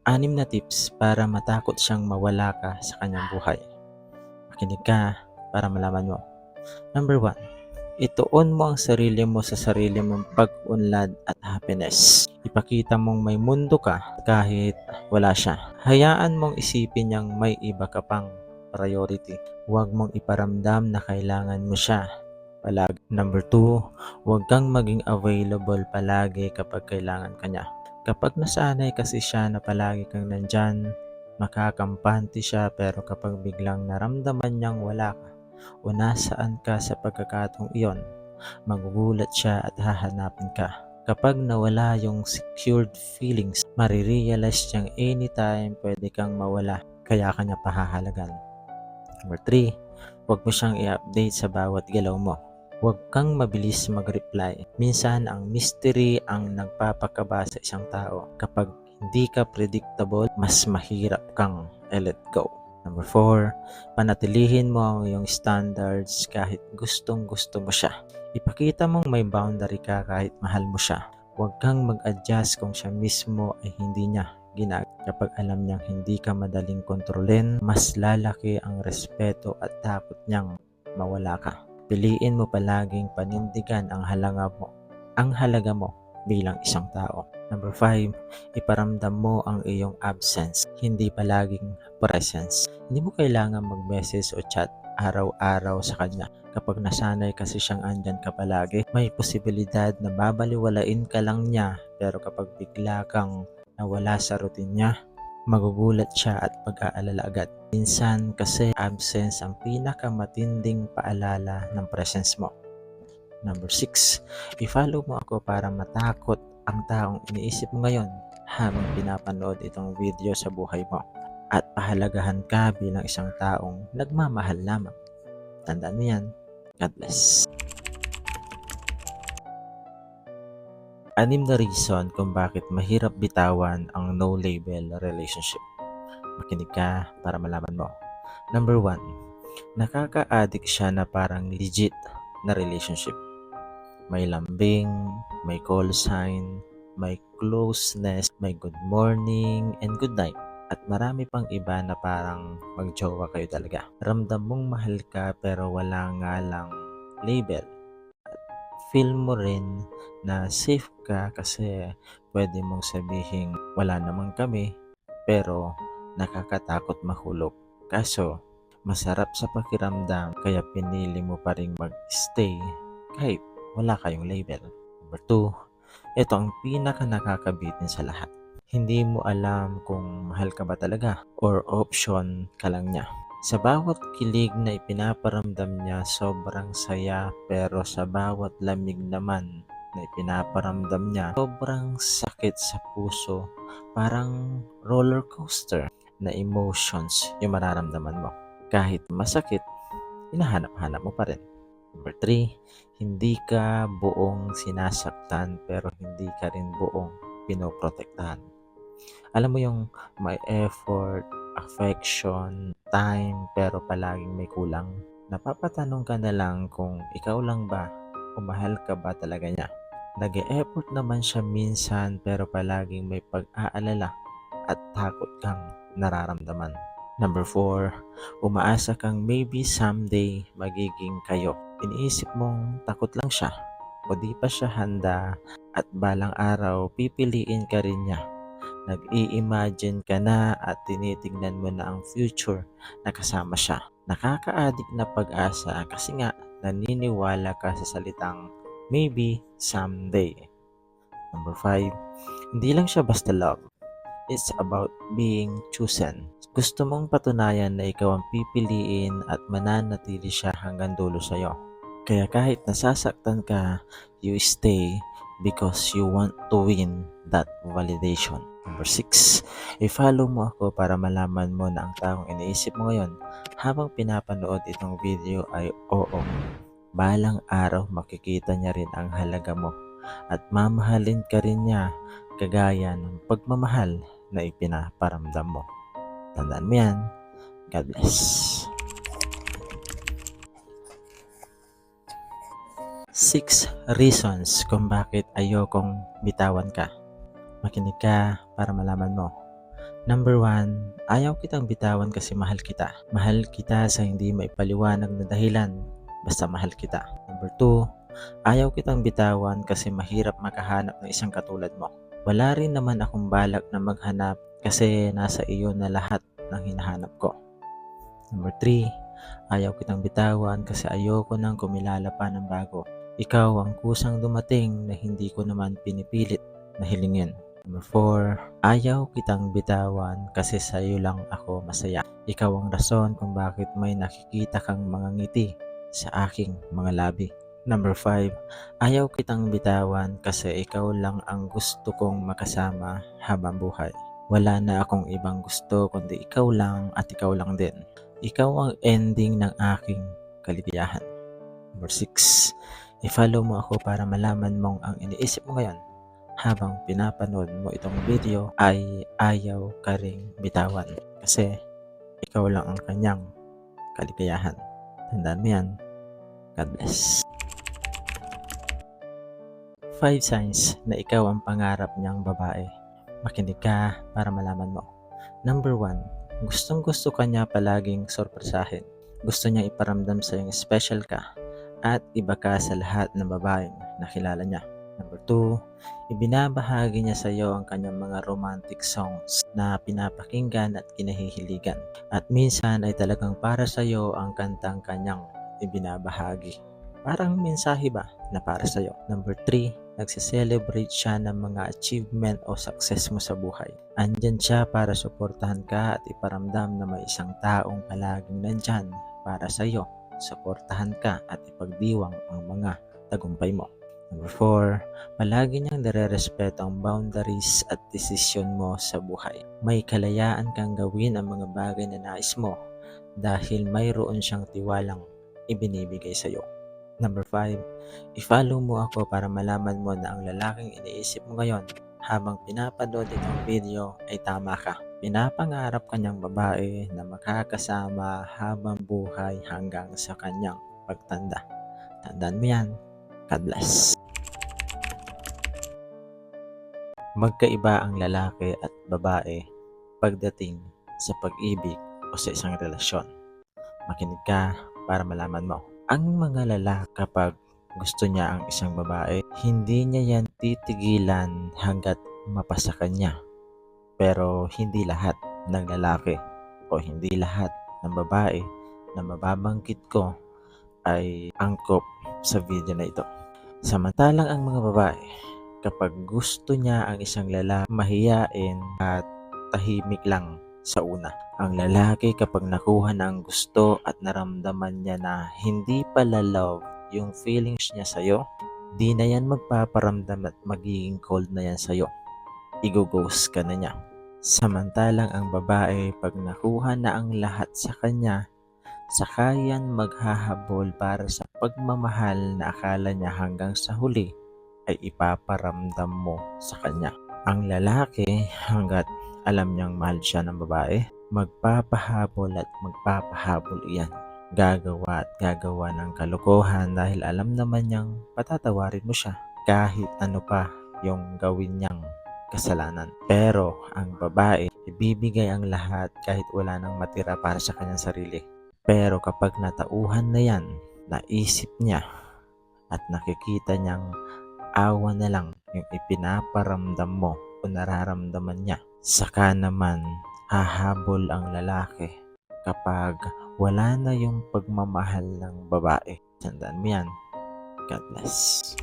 6 na tips para matakot siyang mawala ka sa kanyang buhay. Makinig ka para malaman mo. Number 1. Ituon mo ang sarili mo sa sarili mong pag-unlad at happiness. Ipakita mong may mundo ka kahit wala siya. Hayaan mong isipin niyang may iba ka pang priority. Huwag mong iparamdam na kailangan mo siya palagi. Number 2, huwag kang maging available palagi kapag kailangan ka niya. Kapag nasanay kasi siya na palagi kang nandyan, makakampante siya, pero kapag biglang naramdaman niyang wala ka o nasaan ka sa pagkakataong iyon, magugulat siya at hahanapin ka. Kapag nawala yung secured feelings, marirealize niyang anytime pwede kang mawala, kaya ka niya pahahalagan. Number 3, huwag mo siyang i-update sa bawat galaw mo. Huwag kang mabilis mag-reply. Minsan ang mystery ang nagpapakaba sa isang tao. Kapag hindi ka predictable, mas mahirap kang let go. Number 4, panatilihin mo ang iyong standards kahit gustong-gusto mo siya. Ipakita mong may boundary ka kahit mahal mo siya. Huwag kang mag-adjust kung siya mismo ay hindi niya ginagawa. Kapag alam niyang hindi ka madaling kontrolin, mas lalaki ang respeto at takot niyang mawala ka. Piliin mo palaging panindigan ang halaga mo bilang isang tao. Number 5, iparamdam mo ang iyong absence, hindi palaging presence. Hindi mo kailangan mag-message o chat araw-araw sa kanya. Kapag nasanay kasi siyang andyan ka palagi, may posibilidad na babaliwalain ka lang niya, pero kapag bigla kang nawala sa routine niya, magugulat siya at pag-aalala agad. Minsan kasi absence ang pinakamatinding paalala ng presence mo. Number 6, i-follow mo ako para matakot ang taong iniisip mo ngayon habang pinapanood itong video sa buhay mo, at pahalagahan ka bilang isang taong nagmamahal lamang. Tandaan mo yan. God bless. 6 na reason kung bakit mahirap bitawan ang no-label relationship. Makinig ka para malaman mo. Number 1, nakaka-addict siya na parang legit na relationship. May lambing, may call sign, may closeness, may good morning and good night, at marami pang iba na parang magjowa kayo talaga. Ramdam mong mahal ka pero wala nga lang label. Feel mo rin na safe ka kasi pwede mong sabihin wala naman kami, pero nakakatakot mahulog. Kaso masarap sa pakiramdam, kaya pinili mo pa rin mag-stay kahit wala kayong label. Number 2, ito ang pinaka nakakabitin sa lahat. Hindi mo alam kung mahal ka ba talaga or option ka lang niya. Sa bawat kilig na ipinaparamdam niya, sobrang saya, pero sa bawat lamig naman na ipinaparamdam niya, sobrang sakit sa puso. Parang roller coaster na emotions yung mararamdaman mo. Kahit masakit, hinahanap-hanap mo pa rin. Number 3, hindi ka buong sinasaktan pero hindi ka rin buong pinoprotektahan. Alam mo yung may effort, affection, time, pero palaging may kulang. Napapatanong ka na lang kung ikaw lang ba o mahal ka ba talaga niya. Nag-e-effort naman siya minsan, pero palaging may pag-aalala at takot kang nararamdaman. Number 4, umaasa kang maybe someday magiging kayo. Iniisip mong takot lang siya o di pa siya handa, at balang araw pipiliin ka rin niya. Nag-i-imagine ka na at tinitingnan mo na ang future na kasama siya. Nakaka-addict na pag-asa kasi nga naniniwala ka sa salitang maybe someday. Number 5, hindi lang siya basta love. It's about being chosen. Gusto mong patunayan na ikaw ang pipiliin at mananatili siya hanggang dulo sa'yo. Kaya kahit nasasaktan ka, you stay because you want to win that validation. Number 6, i-follow mo ako para malaman mo na ang taong iniisip mo ngayon habang pinapanood itong video ay oo. Balang araw makikita niya rin ang halaga mo at mamahalin ka rin niya kagaya ng pagmamahal na ipinaparamdam mo. Tandaan mo yan. God bless. 6 reasons kung bakit ayokong bitawan ka. Makinig ka para malaman mo. Number 1, ayaw kitang bitawan kasi mahal kita. Mahal kita sa hindi maipaliwanag na dahilan, basta mahal kita. Number 2, ayaw kitang bitawan kasi mahirap makahanap ng isang katulad mo. Wala rin naman akong balak na maghanap kasi nasa iyo na lahat ng hinahanap ko. Number 3, ayaw kitang bitawan kasi ayoko nang kumilala pa ng bago. Ikaw ang kusang dumating na hindi ko naman pinipilit na hilingin. Number 4, ayaw kitang bitawan kasi sa iyo lang ako masaya. Ikaw ang rason kung bakit may nakikita kang mga ngiti sa aking mga labi. Number 5, ayaw kitang bitawan kasi ikaw lang ang gusto kong makasama habang buhay. Wala na akong ibang gusto kundi ikaw lang at ikaw lang din. Ikaw ang ending ng aking kaligayahan. Number 6, i-follow mo ako para malaman mong ang iniisip mo ngayon habang pinapanood mo itong video ay ayaw ka ring bitawan kasi ikaw lang ang kanyang kaligayahan. Tandaan mo yan. God bless. 5 signs na ikaw ang pangarap niyang babae. Makinig ka para malaman mo. Number 1, gustong-gusto ka niya palaging sorpresahin. Gusto niya iparamdam sa iyong special ka at iba ka sa lahat ng babaeng nakilala niya. Number 2, ibinabahagi niya sa iyo ang kanyang mga romantic songs na pinapakinggan at kinahihiligan. At minsan ay talagang para sa iyo ang kantang kanyang ibinabahagi. Parang mensahe ba na para sa iyo? Number 3, nagse-celebrate siya ng mga achievement o success mo sa buhay. Andyan siya para suportahan ka at iparamdam na may isang taong palaging nandyan para sa iyo. Suportahan ka at ipagdiwang ang mga tagumpay mo. Number 4, palagi niyang nire-respeto ang boundaries at desisyon mo sa buhay. May kalayaan kang gawin ang mga bagay na nais mo dahil mayroon siyang tiwalang ibinibigay sa iyo. Number 5, i-follow mo ako para malaman mo na ang lalaking iniisip mo ngayon habang pinapanood itong video ay tama ka. Pinapangarap kanyang babae na makakasama habang buhay hanggang sa kanyang pagtanda. Tandaan mo yan. God bless. Magkaiba ang lalaki at babae pagdating sa pag-ibig o sa isang relasyon. Makinig ka para malaman mo. Ang mga lalaki kapag gusto niya ang isang babae, hindi niya yan titigilan hanggat mapasa kanya. Pero hindi lahat ng lalaki o hindi lahat ng babae na mababanggit ko ay angkop sa video na ito. Samantalang ang mga babae, kapag gusto niya ang isang lalaki, mahiyain at tahimik lang sa una. Ang lalaki kapag nakuha na ang gusto at naramdaman niya na hindi pala love yung feelings niya sa'yo, di na yan magpaparamdam at magiging cold na yan sa'yo. I-ghost ka na niya. Samantalang ang babae, pag nakuha na ang lahat sa kanya, saka yan maghahabol para sa pagmamahal na akala niya hanggang sa huli ay ipaparamdam mo sa kanya. Ang lalaki, hanggat alam niyang mahal siya ng babae, magpapahabol at magpapahabol iyan. Gagawa at gagawa ng kalokohan dahil alam naman niyang patatawarin mo siya kahit ano pa yung gawin niyang kasalanan. Pero ang babae, ibibigay ang lahat kahit wala nang matira para sa kanyang sarili. Pero kapag natauhan na yan, naisip niya at nakikita niyang awa na lang yung ipinaparamdam mo o nararamdaman niya, saka naman hahabol ang lalaki kapag wala na yung pagmamahal ng babae. Tandaan mo yan. God bless.